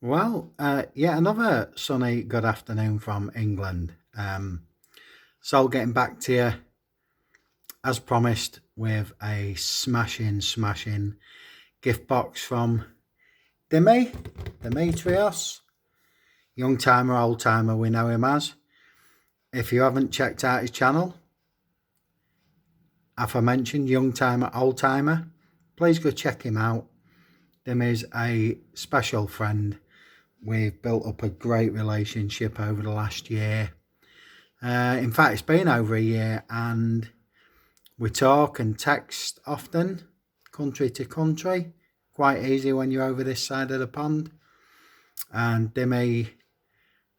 Well, yeah, another sunny good afternoon from England. So getting back to you, as promised, with a smashing gift box from Dimitrios, Youngtimer, Oldtimer, we know him as. If you haven't checked out his channel, aforementioned Youngtimer, Oldtimer, please go check him out. Dim is a special friend. We've built up a great relationship over the last year. In fact, it's been over a year, and we talk and text often, country to country. Quite easy when you're over this side of the pond. And Dimmy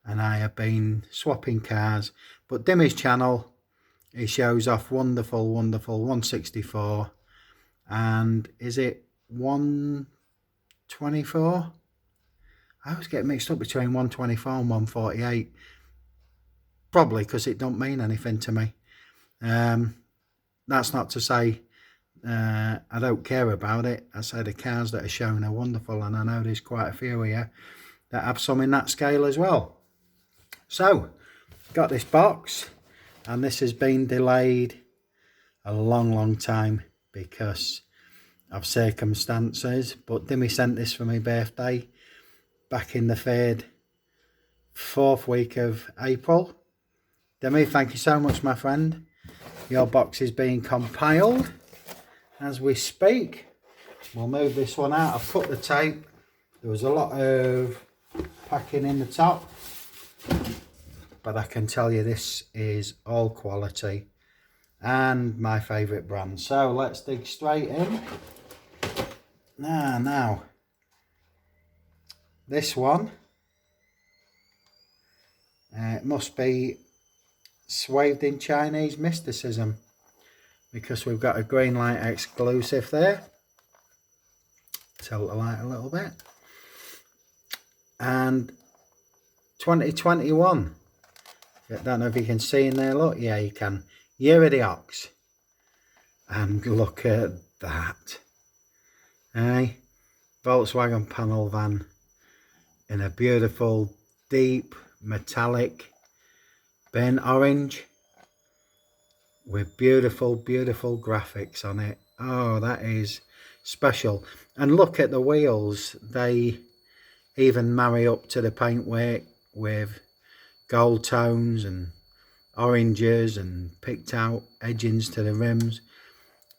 and I have been swapping cars. But Dimmy's channel, he shows off wonderful 164. And is it 124? I always get mixed up between 124 and 148. Probably because it don't mean anything to me. That's not to say I don't care about it. I say the cars that are shown are wonderful, and I know there's quite a few here that have some in that scale as well. So, got this box, and this has been delayed a long time because of circumstances. But Dimmy sent this for my birthday back in the 4th week of April. Dimmy, thank you so much, my friend. Your box is being compiled as we speak. We'll move this one out. I've cut the tape. There was a lot of packing in the top, but I can tell you this is all quality and my favourite brand. So let's dig straight in. Now, this one, it must be swathed in Chinese mysticism, because we've got a Greenlight exclusive there. Tilt the light a little bit. And 2021. I don't know if you can see in there, look. Yeah, you can. Year of the Ox. And look at that. Hey, Volkswagen Panel van in a beautiful, deep, metallic burnt orange with beautiful graphics on it. Oh, that is special. And look at the wheels. They even marry up to the paintwork with gold tones and oranges and picked out edgings to the rims.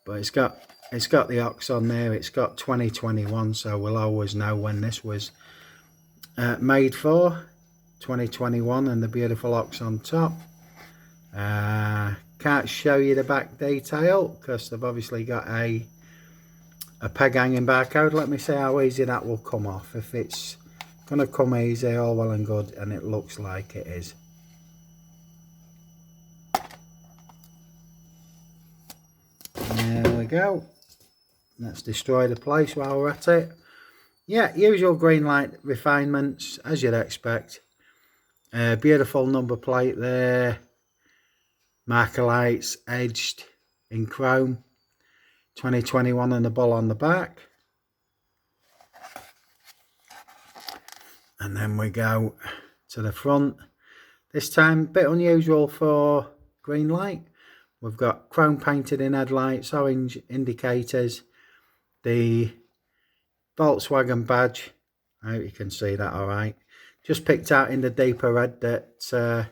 But it's got the Ox on there. It's got 2021, so we'll always know when this was made for. 2021, and the beautiful Ox on top. Can't show you the back detail because they've obviously got a peg hanging barcode. Let me see how easy that will come off. If it's gonna come easy, all well and good, and it looks like it is. There we go. Let's destroy the place while we're at it. Yeah, usual Greenlight refinements as you'd expect. Beautiful number plate there. Marker lights edged in chrome. 2021 and the bull on the back. And then we go to the front. This time a bit unusual for Greenlight. We've got chrome painted in headlights, orange indicators, the Volkswagen badge. I hope you can see that all right. Just picked out in the deeper red that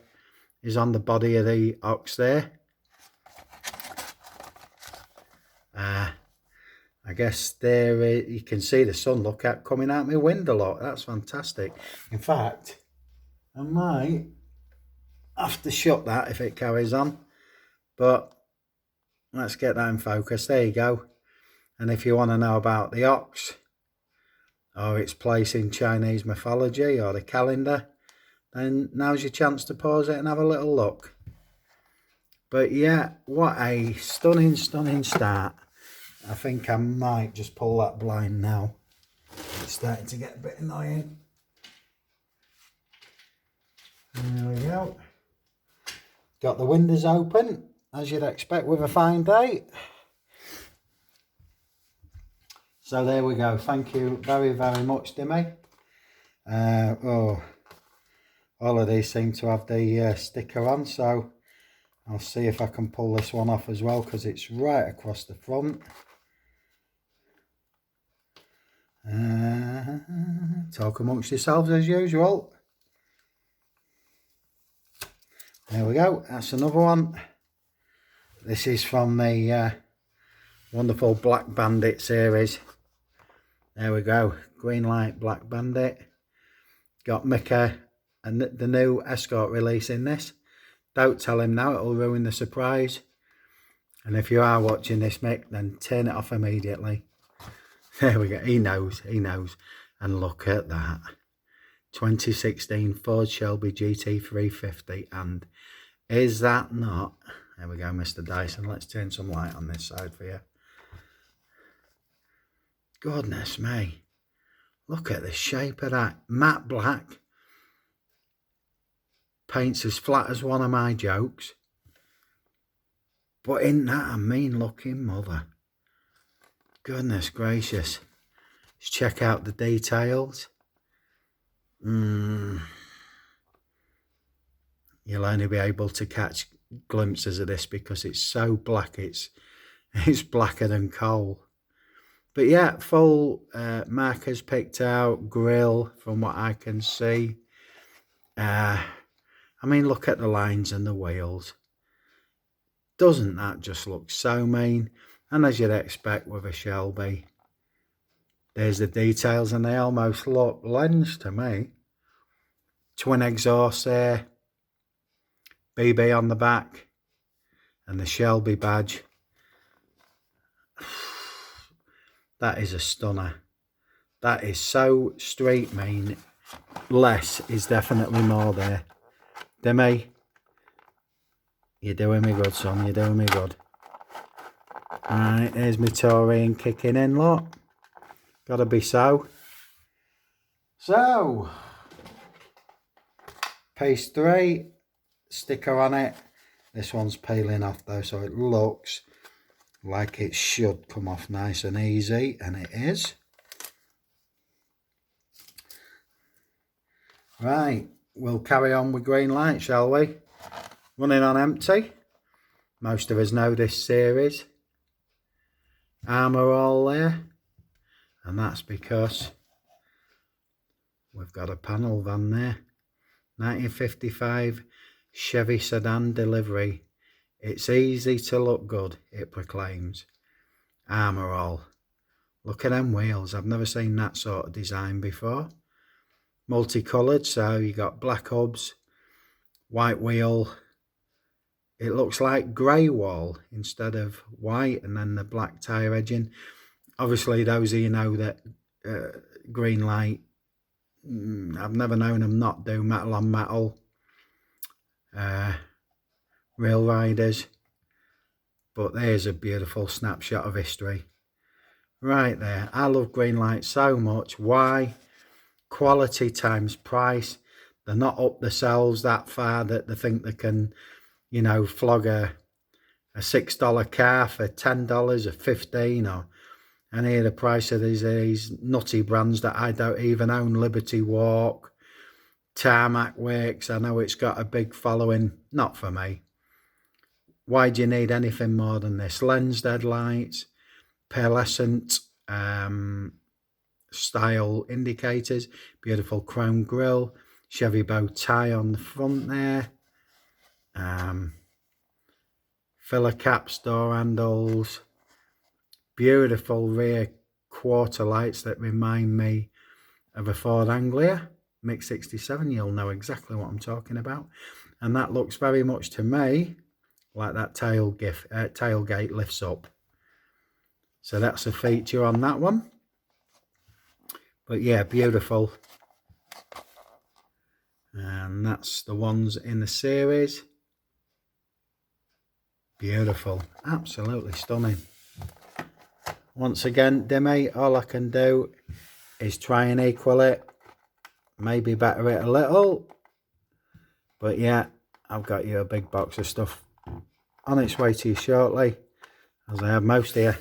is on the body of the Ox there. I guess there you can see the sun look at coming out my window. Look, that's fantastic. In fact, I might have to shut that if it carries on. But let's get that in focus. There you go. And if you want to know about the Ox or its place in Chinese mythology or the calendar, then now's your chance to pause it and have a little look. But yeah, what a stunning start. I think I might just pull that blind now. It's starting to get a bit annoying. There we go. Got the windows open, as you'd expect with a fine day. So there we go. Thank you very much, Dimmy. Oh, all of these seem to have the sticker on, so I'll see if I can pull this one off as well, because it's right across the front. Talk amongst yourselves as usual. There we go, that's another one. This is from the wonderful Black Bandit series. There we go, Greenlight Black Bandit. Got Mickey and the new Escort release in this. Don't tell him now, it'll ruin the surprise. And if you are watching this, Mick, then turn it off immediately. There we go, he knows. And look at that. 2016 Ford Shelby GT350. And is that not... There we go, Mr. Dyson. Let's turn some light on this side for you. Goodness me. Look at the shape of that. Matte black. Paint's as flat as one of my jokes. But isn't that a mean looking mother? Goodness gracious. Let's check out the details. You'll only be able to catch glimpses of this because it's so black. It's blacker than coal. But yeah, full markers picked out, grille from what I can see. I mean, look at the lines and the wheels. Doesn't that just look so mean? And as you'd expect with a Shelby, there's the details, and they almost look lensed to me. Twin exhaust there, BB on the back, and the Shelby badge. That is a stunner. That is so street mean. Less is definitely more there. Demi, you're doing me good, son. You're doing me good. Alright, there's my Taurian kicking in, look. Gotta be so. So, piece 3, sticker on it. This one's peeling off though, so it looks like it should come off nice and easy, and it is. Right, we'll carry on with Greenlight, shall we? Running on empty. Most of us know this series. Armour all there, and that's because we've got a panel van there. 1955 Chevy sedan delivery. It's easy to look good, it proclaims. Armour all. Look at them wheels. I've never seen that sort of design before. Multicoloured, so you got black hubs, white wheel. It looks like grey wall instead of white, and then the black tyre edging. Obviously, those of you know that Greenlight, I've never known them not do metal on metal. Rail riders. But there's a beautiful snapshot of history. Right there. I love Greenlight so much. Why? Quality times price. They're not up themselves that far that they think they can, you know, flog a $6 car for $10 or $15 or any of the price of these nutty brands that I don't even own. Liberty Walk, Tarmac Works. I know it's got a big following. Not for me. Why do you need anything more than this? Lens headlights, pearlescent style indicators, beautiful chrome grille, Chevy bow tie on the front there. Filler caps, door handles, beautiful rear quarter lights that remind me of a Ford Anglia Mix 67. You'll know exactly what I'm talking about, and that looks very much to me like that tailgate lifts up. So that's a feature on that one. But yeah, beautiful. And that's the ones in the series. Beautiful, absolutely stunning. Once again, Dimmy, all I can do is try and equal it, maybe better it a little. But yeah, I've got you a big box of stuff on its way to you shortly, as I have most here.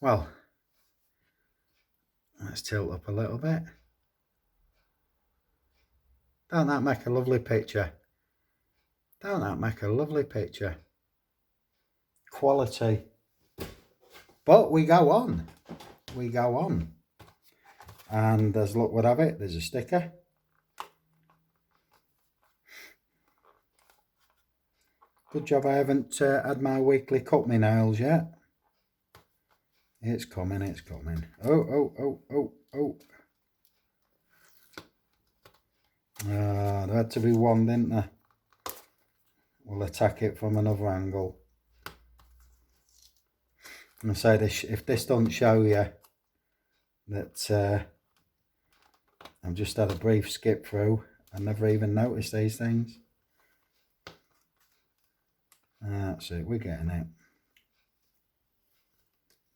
Well, let's tilt up a little bit. Don't that make a lovely picture? Don't that make a lovely picture? Quality. But we go on. We go on. And as luck would have it, there's a sticker. Good job I haven't had my weekly cut me nails yet. It's coming, it's coming. Oh. There had to be one, didn't there? We'll attack it from another angle. And I say this, if this doesn't show you that I've just had a brief skip through, I never even noticed these things. That's it, we're getting it.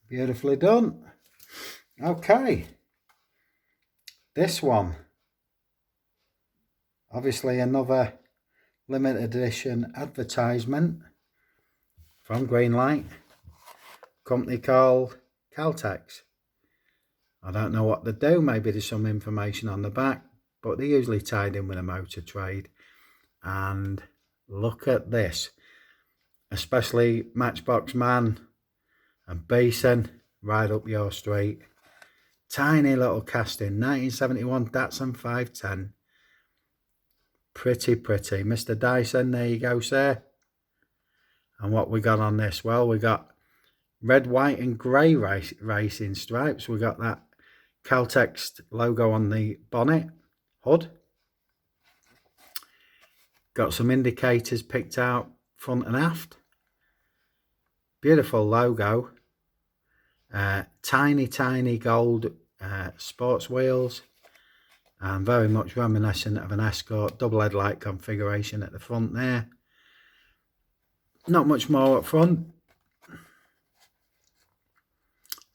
Beautifully done. Okay. This one. Obviously another limited edition advertisement from Greenlight. Company called Caltex. I don't know what they do. Maybe there's some information on the back. But they're usually tied in with a motor trade. And look at this. Especially Matchbox Man and Beeson right up your street. Tiny little casting, 1971 Datsun 510. Pretty. Mr. Dyson, there you go, sir. And what we got on this? Well, we got red, white and grey racing stripes. We got that Caltex logo on the bonnet, hood. Got some indicators picked out front and aft. Beautiful logo. Tiny gold sports wheels. And very much reminiscent of an Escort double headlight configuration at the front there. Not much more up front.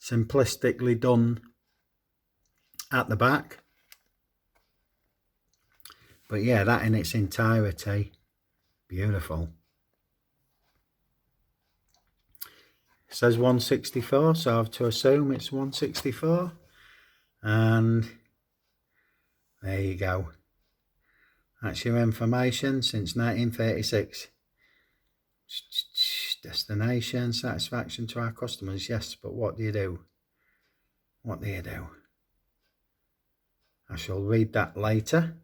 Simplistically done at the back. But yeah, that in its entirety, beautiful. It says 164, so I have to assume it's 164. And there you go. That's your information since 1936. Destination, satisfaction to our customers. Yes, but what do you do? What do you do? I shall read that later.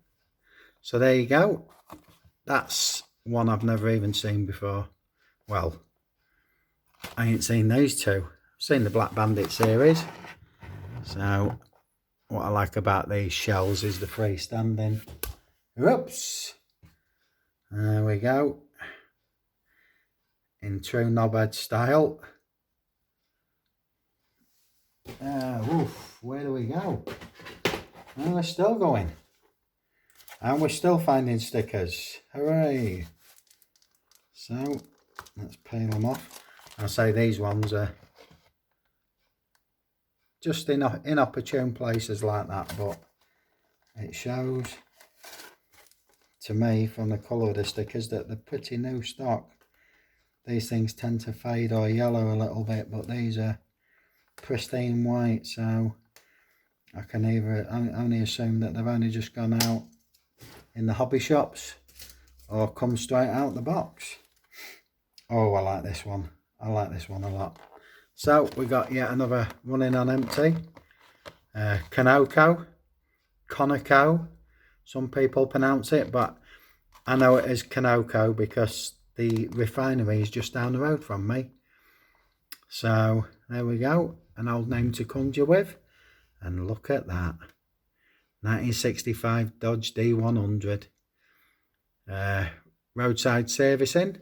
So there you go. That's one I've never even seen before. Well, I ain't seen these two. I've seen the Black Bandit series. So what I like about these shells is the freestanding. Oops. There we go. In true knobhead style. Where do we go? Well, we're still going. And we're still finding stickers. Hooray. So, let's peel them off. I'll say these ones are just in inopportune places like that, but it shows to me from the colour of the stickers that they're pretty new stock. These things tend to fade or yellow a little bit, but these are pristine white, so I can either only assume that they've only just gone out in the hobby shops or come straight out the box. Oh, I like this one. I like this one a lot. So we got yet another running on empty. Conoco, some people pronounce it, but I know it is Conoco because the refinery is just down the road from me. So there we go, an old name to conjure with. And look at that, 1965 Dodge D100. Roadside servicing.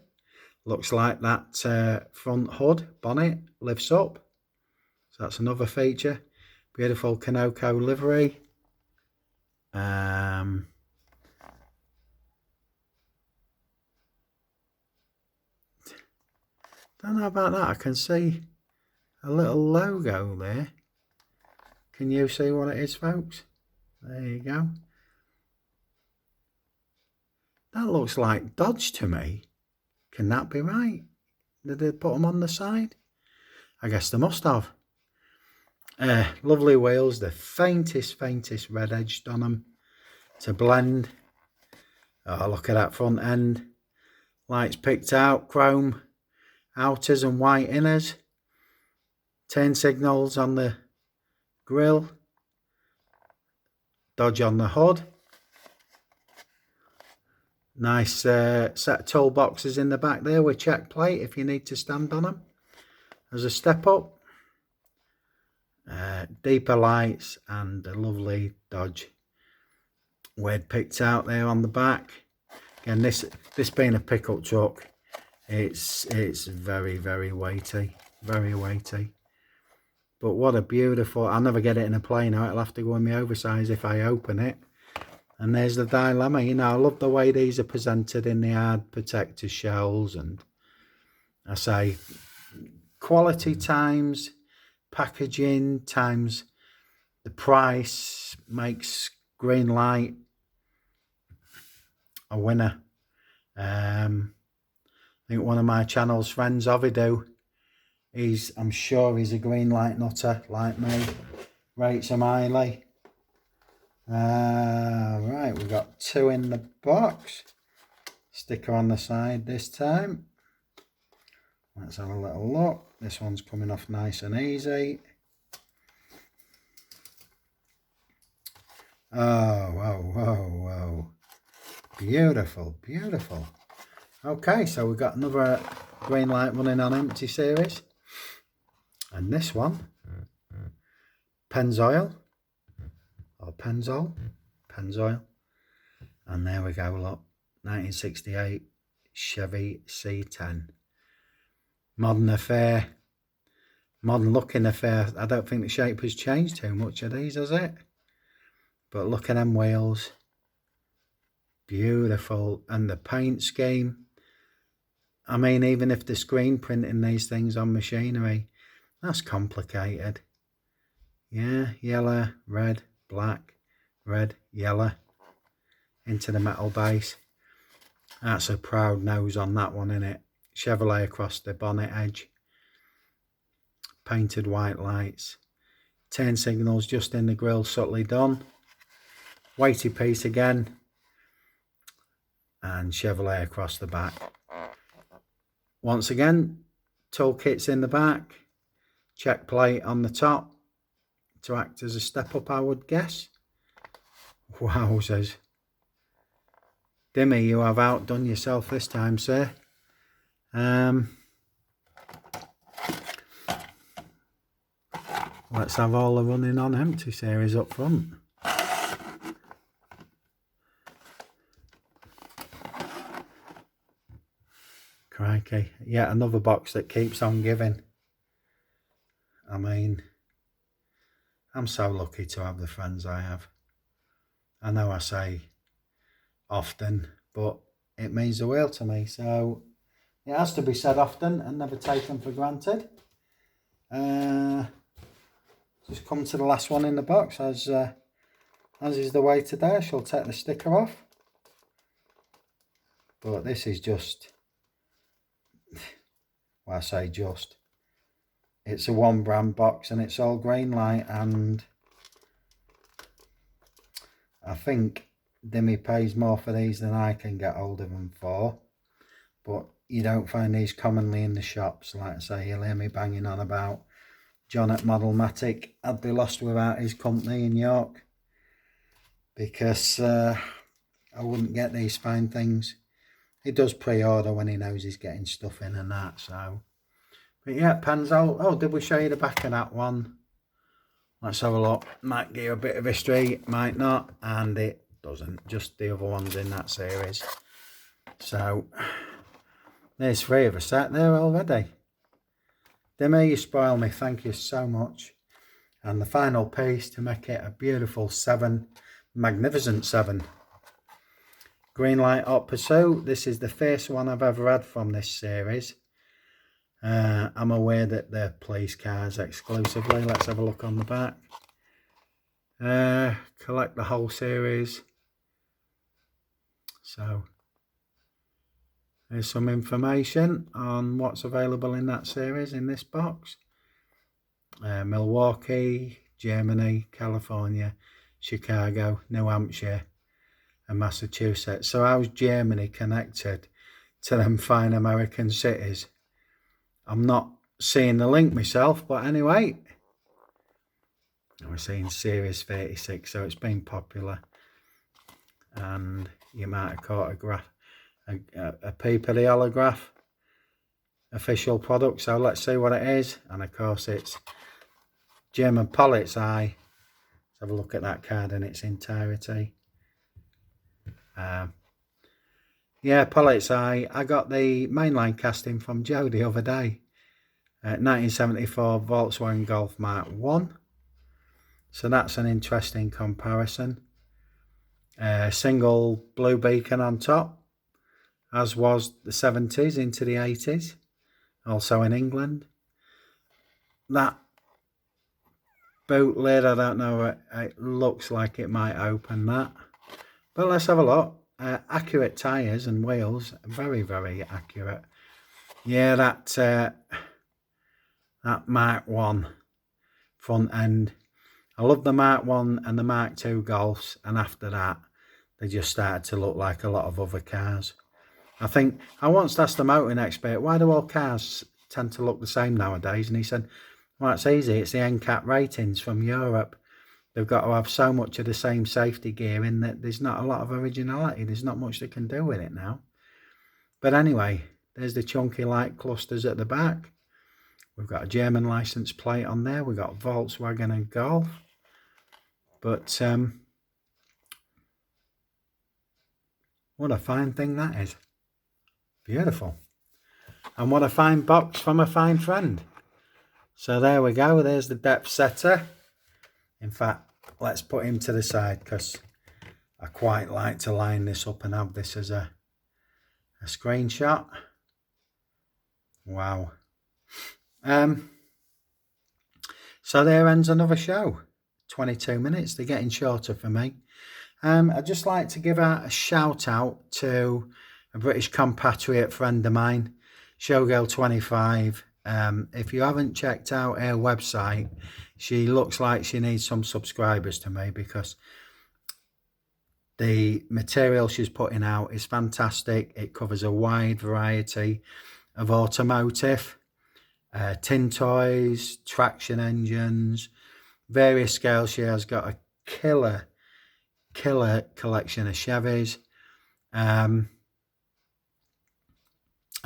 Looks like that front hood bonnet lifts up. So that's another feature. Beautiful Conoco livery. Don't know about that. I can see a little logo there. Can you see what it is, folks? There you go. That looks like Dodge to me. Can that be right? Did they put them on the side? I guess they must have. Lovely wheels. The faintest red edged on them to blend. Oh, look at that front end. Lights picked out, chrome outers and white inners. Turn signals on the grille. Dodge on the hood. Nice set of toolboxes in the back there with check plate if you need to stand on them as a step up. Deeper lights and a lovely Dodge Wade picked out there on the back. Again, this being a pickup truck, it's very, very weighty, very weighty. But what a beautiful, I'll never get it in a plane now, it'll have to go in my oversize if I open it. And there's the dilemma, you know, I love the way these are presented in the hard protector shells, and I say quality times packaging times the price makes Greenlight a winner. I think one of my channel's friends, Ovido, I'm sure he's a Greenlight nutter like me, rates him highly. Right, we've got 2 in the box. Sticker on the side this time. Let's have a little look. This one's coming off nice and easy. Oh, whoa, whoa, whoa. Beautiful, beautiful. Okay, so we've got another Greenlight running on empty series. And this one, Pennzoil. Or Pennzoil. Pennzoil. And there we go, look. 1968 Chevy C10. Modern affair. Modern looking affair. I don't think the shape has changed too much of these, has it? But look at them wheels. Beautiful. And the paint scheme. I mean, even if the screen printing these things on machinery, that's complicated. Yeah, yellow, red, black, red, yellow into the metal base. That's a proud nose on that one, isn't it? Chevrolet across the bonnet edge. Painted white lights. Turn signals just in the grille, subtly done. Weighty piece again. And Chevrolet across the back. Once again, toolkits in the back. Check plate on the top to act as a step up, I would guess. Wowzers. Dimmy, you have outdone yourself this time, sir. Let's have all the running on empty series up front. Crikey, yet another box that keeps on giving. I mean, I'm so lucky to have the friends I have. I know I say often, but it means the world to me, so it has to be said often and never taken for granted. Just come to the last one in the box, as is the way today. I shall take the sticker off, but this is just, well, I say just, it's a one brand box and it's all Greenlight, and I think Dimmy pays more for these than I can get hold of them for. But you don't find these commonly in the shops. Like I say, you'll hear me banging on about John at Modelmatic. I'd be lost without his company in York, because I wouldn't get these fine things. He does pre-order when he knows he's getting stuff in and that, so. But yeah, Pennzoil. Oh, did we show you the back of that one? Let's have a look. Might give you a bit of history, might not, and it doesn't. Just the other ones in that series. So, there's 3 of us sat there already. Dimmy, you spoil me. Thank you so much. And the final piece to make it a beautiful 7, magnificent 7. Greenlight Hot Pursuit. This is the first one I've ever had from this series. I'm aware that they're police cars exclusively. Let's have a look on the back. Collect the whole series. So there's some information on what's available in that series in this box. Milwaukee, Germany, California, Chicago, New Hampshire, and Massachusetts. So how's Germany connected to them fine American cities? I'm not seeing the link myself, but anyway, we're seeing Series 36, so it's been popular, and you might have caught a peep of the holograph official product. So let's see what it is, and of course it's German Polizei. Let's have a look at that card in its entirety. Yeah, Polizei. I got the mainline casting from Joe the other day. 1974 Volkswagen Golf Mark 1. So that's an interesting comparison. Single blue beacon on top, as was the 70s into the 80s, also in England. That boot lid, I don't know, it looks like it might open that. But let's have a look. Accurate tyres and wheels, very, very accurate. Yeah, that Mark 1 front end. I love the Mark 1 and the Mark 2 Golfs, and after that, they just started to look like a lot of other cars. I think I once asked the motoring expert, why do all cars tend to look the same nowadays? And he said, well, it's easy. It's the NCAP ratings from Europe. They've got to have so much of the same safety gear in that there's not a lot of originality. There's not much they can do with it now. But anyway, there's the chunky light clusters at the back. We've got a German license plate on there. We've got Volkswagen and Golf. But what a fine thing that is. Beautiful. And what a fine box from a fine friend. So there we go. There's the depth setter. In fact, let's put him to the side because I quite like to line this up and have this as a screenshot. Wow. So there ends another show. 22 minutes. They're getting shorter for me. I'd just like to give out a shout out to a British compatriot friend of mine, Showgirl25. If you haven't checked out her website, she looks like she needs some subscribers to me because the material she's putting out is fantastic. It covers a wide variety of automotive, tin toys, traction engines, various scales. She has got a killer collection of Chevys, and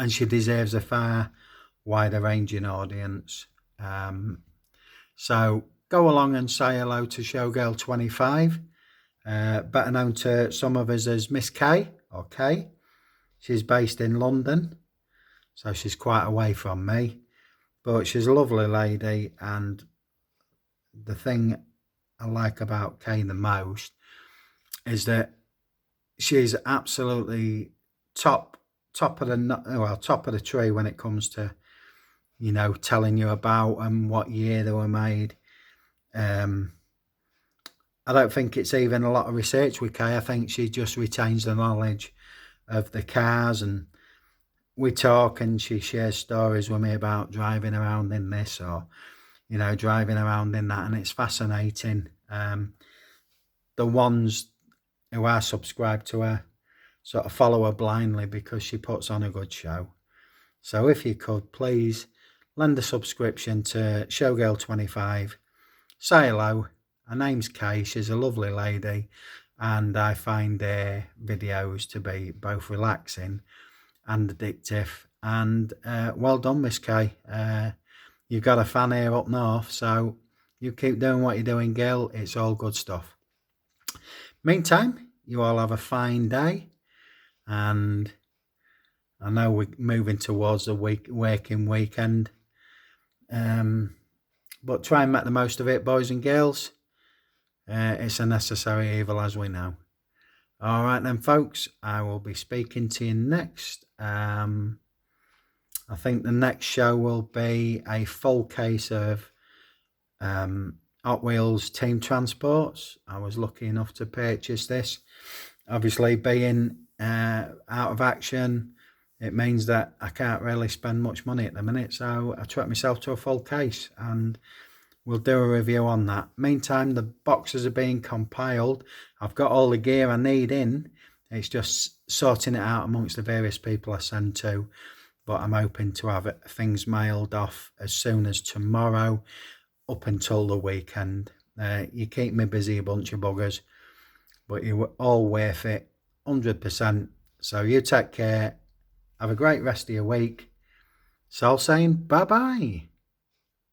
she deserves a far wider ranging audience. So go along and say hello to Showgirl25, better known to some of us as Miss K or K. She's based in London, so she's quite away from me, but she's a lovely lady. And the thing I like about Kay the most is that she's absolutely top of the tree when it comes to, you know, telling you about and what year they were made. I don't think it's even a lot of research with Kay. I think she just retains the knowledge of the cars, and we talk and she shares stories with me about driving around in this or, you know, driving around in that, and it's fascinating. The ones who are subscribed to her sort of follow her blindly because she puts on a good show. So if you could, please lend a subscription to Showgirl25. Say hello. Her name's Kay. She's a lovely lady, and I find her videos to be both relaxing and addictive. And well done, Miss Kay. You've got a fan here up north, so you keep doing what you're doing, girl. It's all good stuff. Meantime, you all have a fine day, and I know we're moving towards the working weekend, but try and make the most of it, boys and girls. It's a necessary evil, as we know. All right then, folks, I will be speaking to you next. I think the next show will be a full case of Hot Wheels Team Transports. I was lucky enough to purchase this. Obviously, being out of action, it means that I can't really spend much money at the minute, so I treat myself to a full case, and we'll do a review on that. Meantime, the boxes are being compiled. I've got all the gear I need in. It's just sorting it out amongst the various people I send to. But I'm hoping to have things mailed off as soon as tomorrow, up until the weekend. You keep me busy, a bunch of buggers, but you're all worth it, 100%. So you take care. Have a great rest of your week. So saying bye-bye.